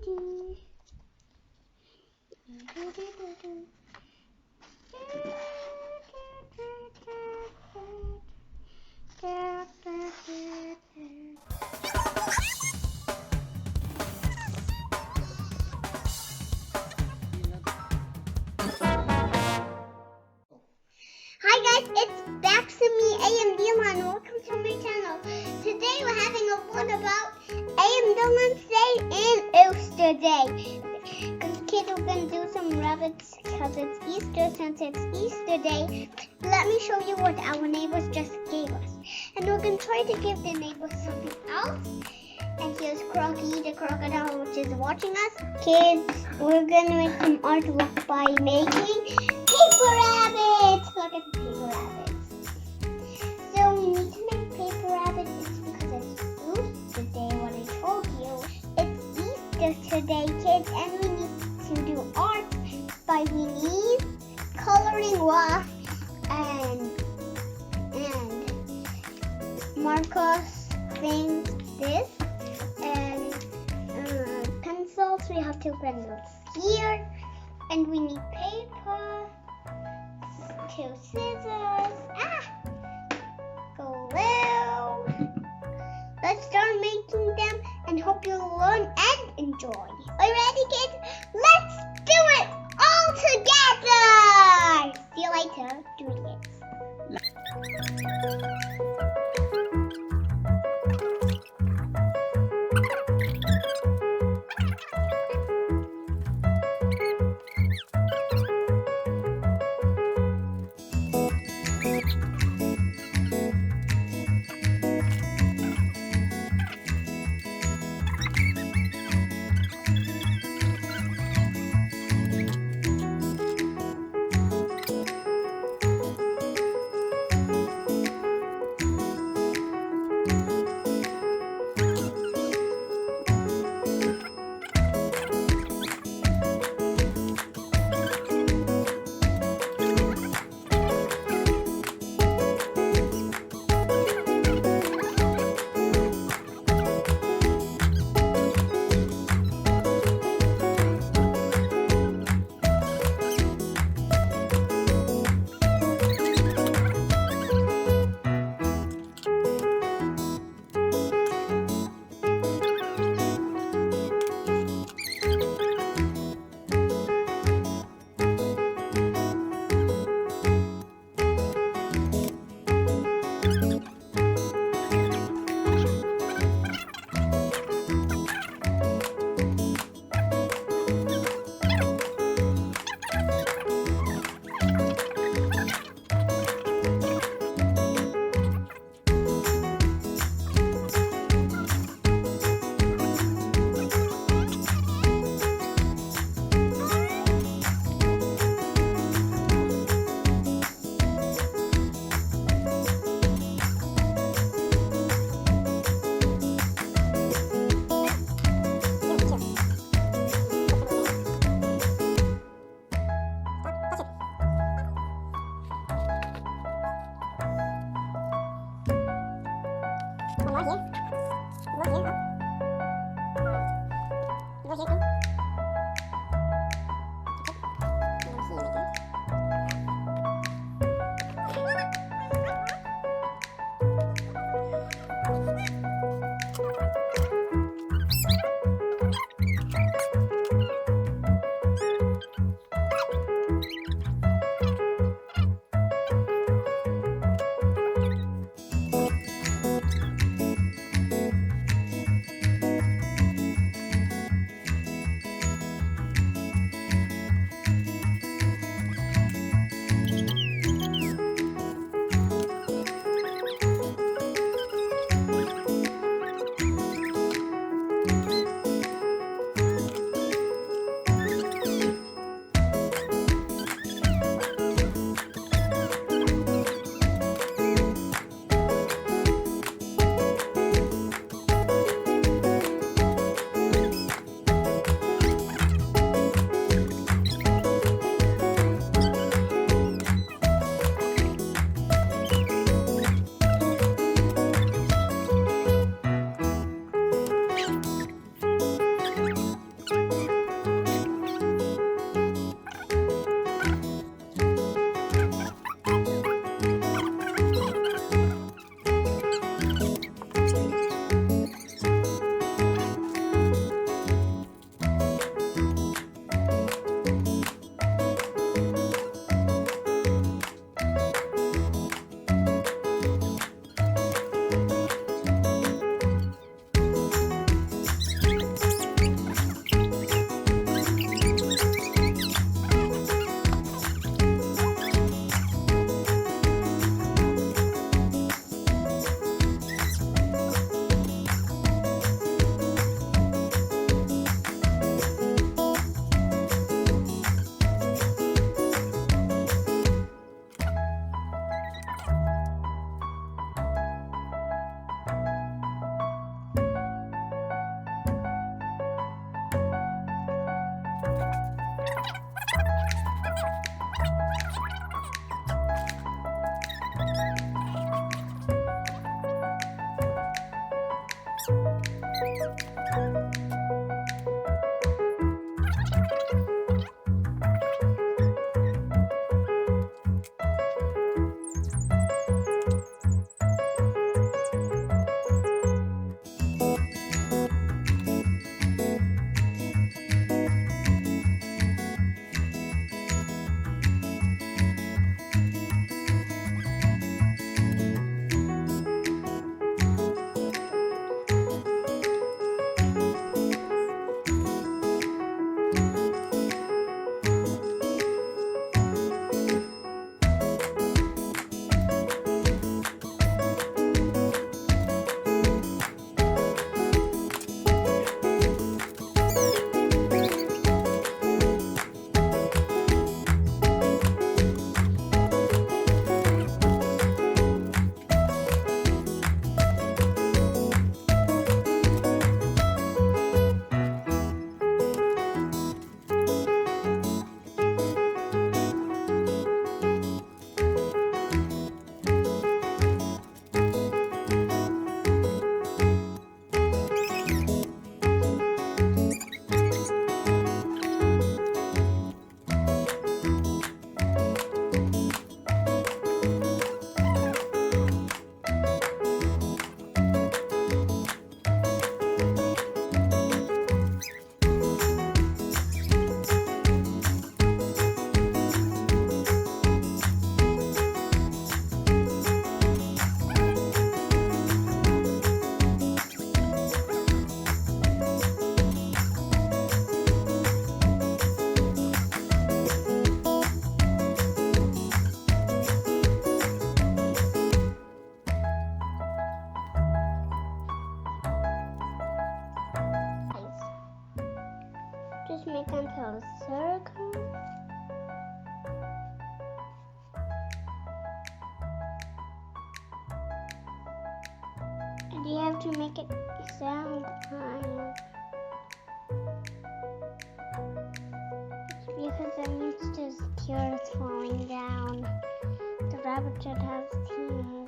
Hi guys, it's back to me, Dilan. Welcome to my channel. Today we're having a vlog about Dilan's Day and Easter Day. Kids, we're going to do some rabbits because it's Easter. Since it's Easter Day, let me show you what our neighbors just gave us. And we're going to try to give the neighbors something else. And here's Crocky, the crocodile, which is watching us. Kids, we're going to make some artwork by making paper rabbits. Look at the paper rabbits. So we need to make paper rabbits. It's because it's Easter Day, what I told you. It's Easter today, kids, and we need to do art. But we need coloring wax and markers, things, this. Pencils, we have 2 pencils here, and we need paper, 2 scissors, glue. Let's start making them and hope you learn and enjoy. Are you ready, kids? Let's do it all together! See you later, doing it. a circle. And you have to make it sound kind. Because it means the tears falling down. The rabbit should have tears.